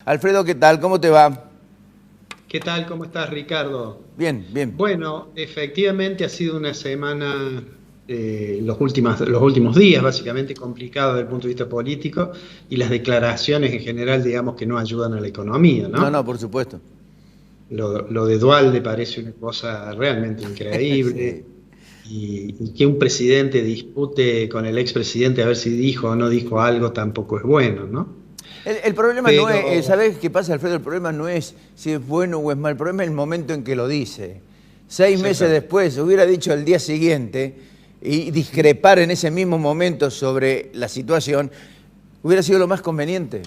Alfredo, ¿qué tal? ¿Cómo te va? ¿Qué tal? ¿Cómo estás, Ricardo? Bien, bien. Bueno, efectivamente ha sido una semana, los últimos días, básicamente complicada desde el punto de vista político y las declaraciones en general, digamos, que no ayudan a la economía, No, no, ¿no? por supuesto. Lo de Dualde parece una cosa realmente increíble Sí. y que un presidente dispute con el expresidente a ver si dijo o no dijo algo tampoco es bueno, ¿no? El problema no es, Pero ¿sabés qué pasa, Alfredo? El problema no es si es bueno o es mal, el problema es el momento en que lo dice. 6 meses exactamente. después, hubiera dicho el día siguiente y discrepar en ese mismo momento sobre la situación, hubiera sido lo más conveniente.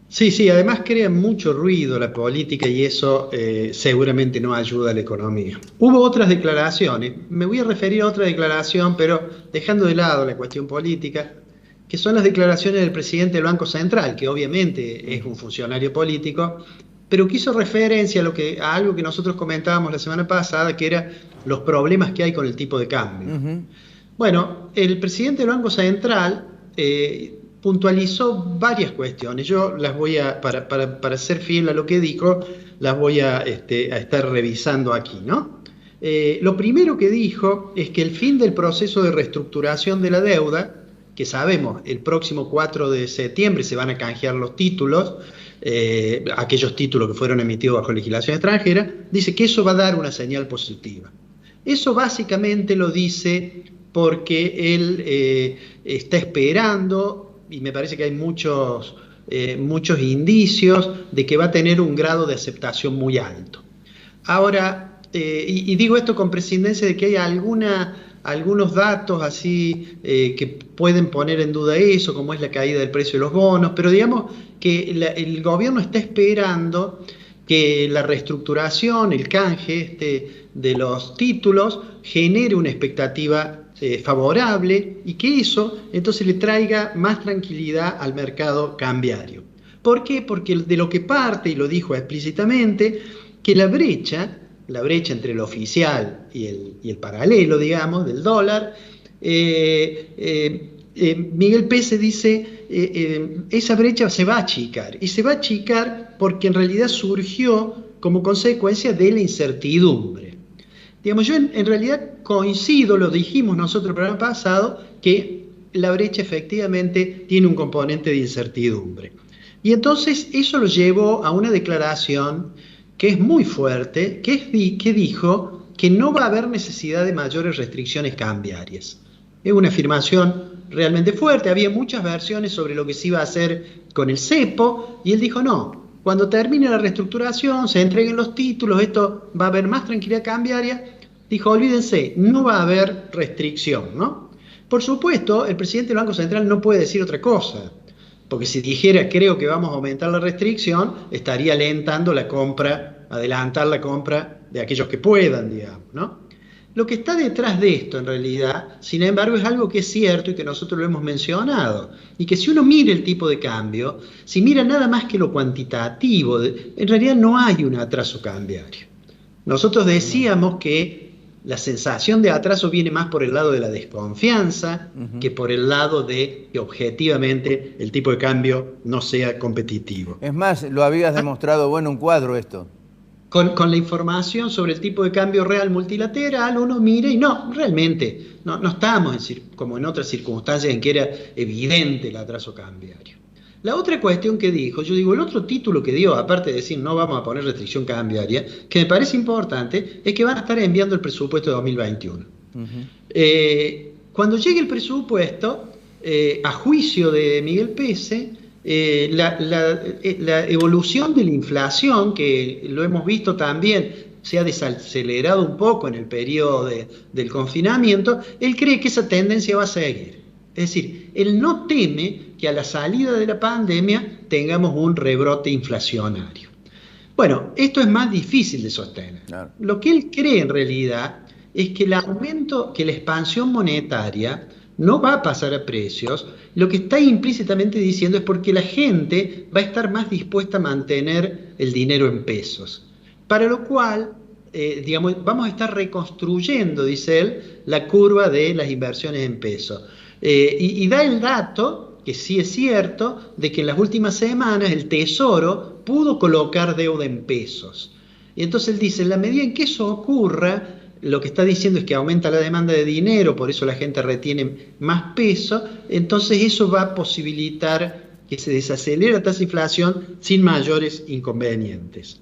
Sí, sí, además crea mucho ruido la política y eso seguramente no ayuda a la economía. Hubo otras declaraciones, me voy a referir a otra declaración, pero dejando de lado la cuestión política, que son las declaraciones del presidente del Banco Central, que obviamente es un funcionario político, pero que hizo referencia a algo que nosotros comentábamos la semana pasada, que era los problemas que hay con el tipo de cambio. Ujú. Bueno, el presidente del Banco Central puntualizó varias cuestiones. Yo las voy a, para ser fiel a lo que dijo, las voy a estar revisando aquí, ¿no? Lo primero que dijo es que el fin del proceso de reestructuración de la deuda, que sabemos, el próximo 4 de septiembre se van a canjear los títulos, aquellos títulos que fueron emitidos bajo legislación extranjera, dice que eso va a dar una señal positiva. Eso básicamente lo dice porque él está esperando, y me parece que hay muchos indicios de que va a tener un grado de aceptación muy alto. Ahora, y digo esto con prescindencia de que hay algunos datos así que pueden poner en duda eso, como es la caída del precio de los bonos, pero digamos que el gobierno está esperando que la reestructuración, el canje de los títulos, genere una expectativa favorable y que eso entonces le traiga más tranquilidad al mercado cambiario. ¿Por qué? Porque de lo que parte, y lo dijo explícitamente, que la brecha entre el oficial y el paralelo, digamos, del dólar, Miguel Pese dice, esa brecha se va a achicar, y se va a achicar porque en realidad surgió como consecuencia de la incertidumbre. Digamos, yo en realidad coincido, lo dijimos nosotros el programa pasado, que la brecha efectivamente tiene un componente de incertidumbre. Y entonces eso lo llevó a una declaración que es muy fuerte, que dijo que no va a haber necesidad de mayores restricciones cambiarias. Es una afirmación realmente fuerte, había muchas versiones sobre lo que se iba a hacer con el cepo, y él dijo no, cuando termine la reestructuración, se entreguen los títulos, esto va a haber más tranquilidad cambiaria, dijo olvídense, no va a haber restricción, ¿no? Por supuesto, el presidente del Banco Central no puede decir otra cosa, porque si dijera creo que vamos a aumentar la restricción, estaría alentando la compra, adelantar la compra de aquellos que puedan, digamos, ¿no? Lo que está detrás de esto, en realidad, sin embargo, es algo que es cierto y que nosotros lo hemos mencionado, y que si uno mira el tipo de cambio, si mira nada más que lo cuantitativo, en realidad no hay un atraso cambiario. Nosotros No. decíamos que la sensación de atraso viene más por el lado de la desconfianza Ujú. que por el lado de que objetivamente el tipo de cambio no sea competitivo. Es más, lo habías demostrado bueno un cuadro esto. Con la información sobre el tipo de cambio real multilateral, uno mira y no, realmente, no estamos como en otras circunstancias en que era evidente el atraso cambiario. La otra cuestión que dijo, yo digo, el otro título que dio, aparte de decir no vamos a poner restricción cambiaria, que me parece importante, es que van a estar enviando el presupuesto de 2021. Ujú. Cuando llegue el presupuesto, a juicio de Miguel Pese, la evolución de la inflación, que lo hemos visto también, se ha desacelerado un poco en el periodo del confinamiento, él cree que esa tendencia va a seguir. Es decir, él no teme que a la salida de la pandemia tengamos un rebrote inflacionario. Bueno, esto es más difícil de sostener. Claro. Lo que él cree en realidad es que que la expansión monetaria no va a pasar a precios, lo que está implícitamente diciendo es porque la gente va a estar más dispuesta a mantener el dinero en pesos. Para lo cual, digamos, vamos a estar reconstruyendo, dice él, la curva de las inversiones en pesos. Y da el dato que sí es cierto de que en las últimas semanas el Tesoro pudo colocar deuda en pesos. Y entonces él dice, en la medida en que eso ocurra, lo que está diciendo es que aumenta la demanda de dinero, por eso la gente retiene más peso, entonces eso va a posibilitar que se desacelere la tasa de inflación sin mayores inconvenientes.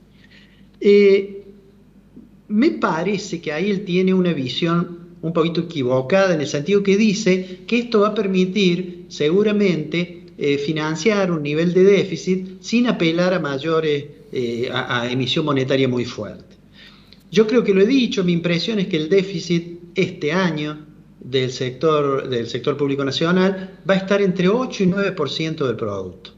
Me parece que ahí él tiene una visión un poquito equivocada en el sentido que dice que esto va a permitir seguramente financiar un nivel de déficit sin apelar a mayores, a emisión monetaria muy fuerte. Yo creo que lo he dicho, mi impresión es que el déficit este año del sector público nacional va a estar entre 8 y 9% del producto,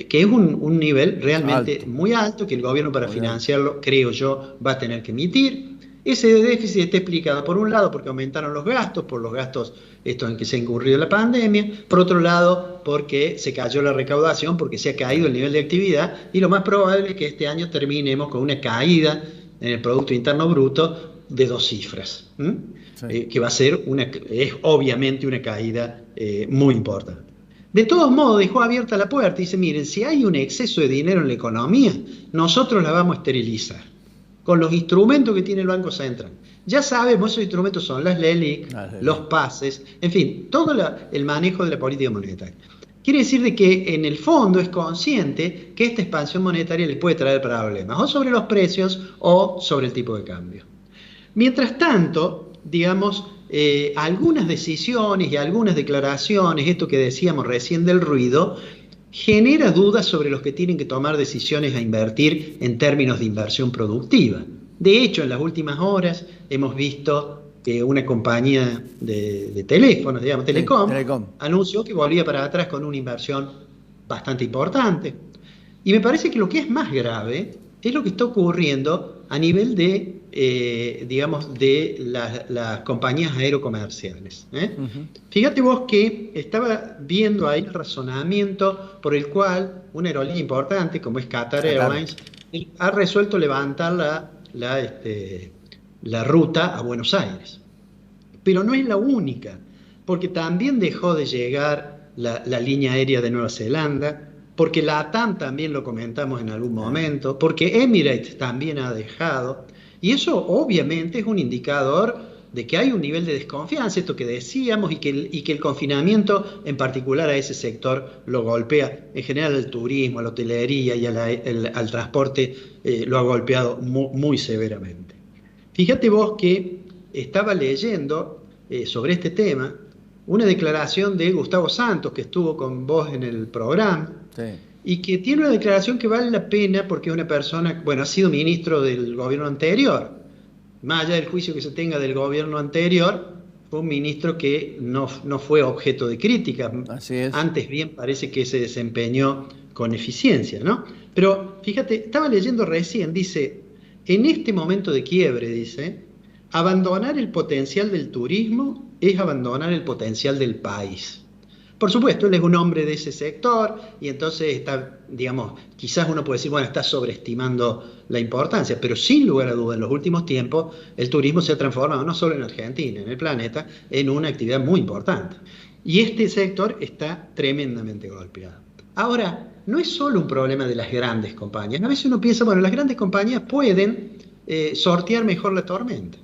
que es un nivel realmente muy alto, que el gobierno para financiarlo, creo yo, va a tener que emitir. Ese déficit está explicado por un lado porque aumentaron los gastos, por los gastos estos en que se ha incurrido la pandemia, por otro lado porque se cayó la recaudación, porque se ha caído el nivel de actividad, y lo más probable es que este año terminemos con una caída en el Producto Interno Bruto de 2 cifras, sí. Que va a ser es obviamente una caída muy importante. De todos modos, dejó abierta la puerta y dice, miren, si hay un exceso de dinero en la economía, nosotros la vamos a esterilizar con los instrumentos que tiene el Banco Central. Ya sabemos, esos instrumentos son las LELIC, los pases, en fin, todo el manejo de la política monetaria. Quiere decir de que en el fondo es consciente que esta expansión monetaria le puede traer problemas, o sobre los precios o sobre el tipo de cambio. Mientras tanto, digamos, algunas decisiones y algunas declaraciones, esto que decíamos recién del ruido, genera dudas sobre los que tienen que tomar decisiones a invertir en términos de inversión productiva. De hecho, en las últimas horas hemos visto que una compañía de teléfonos, digamos, Telecom, anunció que volvía para atrás con una inversión bastante importante. Y me parece que lo que es más grave es lo que está ocurriendo a nivel de, digamos, de las compañías aerocomerciales. Fíjate vos que estaba viendo ahí el razonamiento por el cual una aerolínea importante como es Qatar Airways ha resuelto levantar la ruta a Buenos Aires. Pero no es la única, porque también dejó de llegar la línea aérea de Nueva Zelanda, porque la LATAM también lo comentamos en algún momento, porque Emirates también ha dejado, y eso obviamente es un indicador de que hay un nivel de desconfianza, esto que decíamos, y que el confinamiento en particular a ese sector lo golpea, en general al turismo, a la hotelería y al transporte lo ha golpeado muy severamente. Fíjate vos que estaba leyendo sobre este tema una declaración de Gustavo Santos, que estuvo con vos en el programa, sí, y que tiene una declaración que vale la pena porque es una persona, bueno, ha sido ministro del gobierno anterior, más allá del juicio que se tenga del gobierno anterior, fue un ministro que no fue objeto de crítica, así es. Antes bien parece que se desempeñó con eficiencia, ¿no? Pero fíjate, estaba leyendo recién, dice, en este momento de quiebre, dice, abandonar el potencial del turismo es abandonar el potencial del país. Por supuesto, él es un hombre de ese sector y entonces está, digamos, quizás uno puede decir, bueno, está sobreestimando la importancia, pero sin lugar a dudas, en los últimos tiempos, el turismo se ha transformado no solo en Argentina, en el planeta, en una actividad muy importante. Y este sector está tremendamente golpeado. Ahora, no es solo un problema de las grandes compañías. A veces uno piensa, bueno, las grandes compañías pueden sortear mejor la tormenta,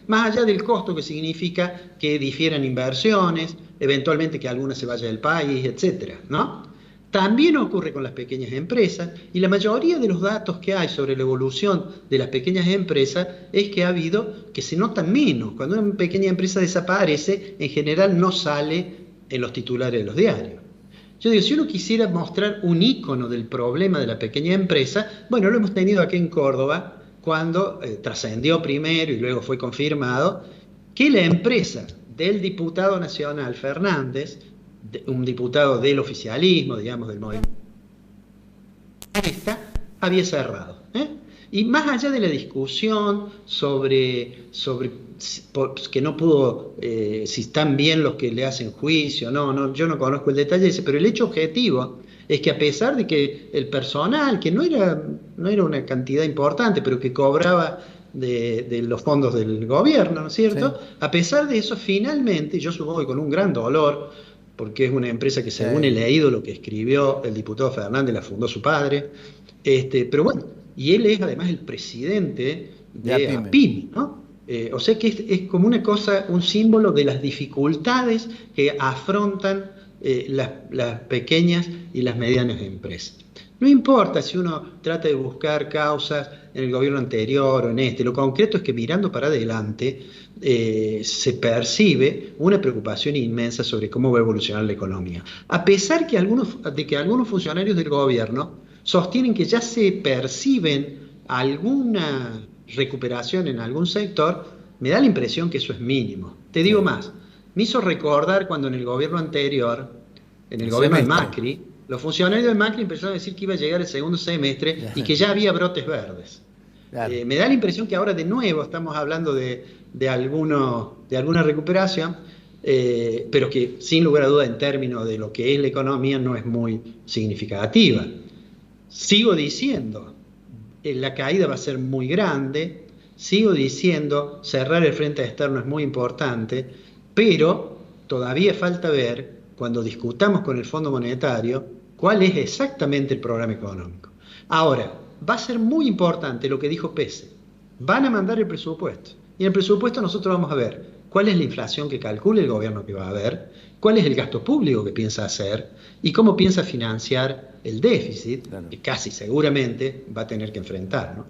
más allá del costo que significa que difieran inversiones, eventualmente que alguna se vaya del país, etcétera, ¿no? También ocurre con las pequeñas empresas y la mayoría de los datos que hay sobre la evolución de las pequeñas empresas es que ha habido que se notan menos. Cuando una pequeña empresa desaparece, en general no sale en los titulares de los diarios. Yo digo, si uno quisiera mostrar un ícono del problema de la pequeña empresa, bueno, lo hemos tenido aquí en Córdoba, cuando trascendió primero y luego fue confirmado que la empresa del diputado nacional Fernández, un diputado del oficialismo, digamos, del movimiento, había cerrado. Y más allá de la discusión sobre que no pudo, si están bien los que le hacen juicio, no, yo no conozco el detalle ese, pero el hecho objetivo es que a pesar de que el personal, que no era una cantidad importante, pero que cobraba de los fondos del gobierno, ¿no es cierto? Sí. A pesar de eso, finalmente, yo supongo que con un gran dolor, porque es una empresa que, según Sí. he leído lo que escribió el diputado Fernández, la fundó su padre. Pero bueno, y él es además el presidente De de APIME. APIME, ¿no? O sea que es como una cosa, un símbolo de las dificultades que afrontan las pequeñas y las medianas empresas. No importa si uno trata de buscar causas en el gobierno anterior o en este, lo concreto es que mirando para adelante se percibe una preocupación inmensa sobre cómo va a evolucionar la economía. A pesar de que algunos funcionarios del gobierno sostienen que ya se perciben alguna recuperación en algún sector, me da la impresión que eso es mínimo. Te digo Sí. más, me hizo recordar cuando en el gobierno anterior, en el El gobierno de semestre. Macri, los funcionarios de Macri empezaron a decir que iba a llegar el segundo semestre y que ya había brotes verdes. Claro. Me da la impresión que ahora de nuevo estamos hablando de alguna recuperación, pero que sin lugar a duda en términos de lo que es la economía no es muy significativa. Sigo diciendo, la caída va a ser muy grande, sigo diciendo, cerrar el frente externo es muy importante, pero todavía falta ver, cuando discutamos con el Fondo Monetario, cuál es exactamente el programa económico. Ahora, va a ser muy importante lo que dijo Pese. Van a mandar el presupuesto. Y en el presupuesto nosotros vamos a ver cuál es la inflación que calcula el gobierno que va a haber, cuál es el gasto público que piensa hacer y cómo piensa financiar el déficit Claro. que casi seguramente va a tener que enfrentar, ¿no?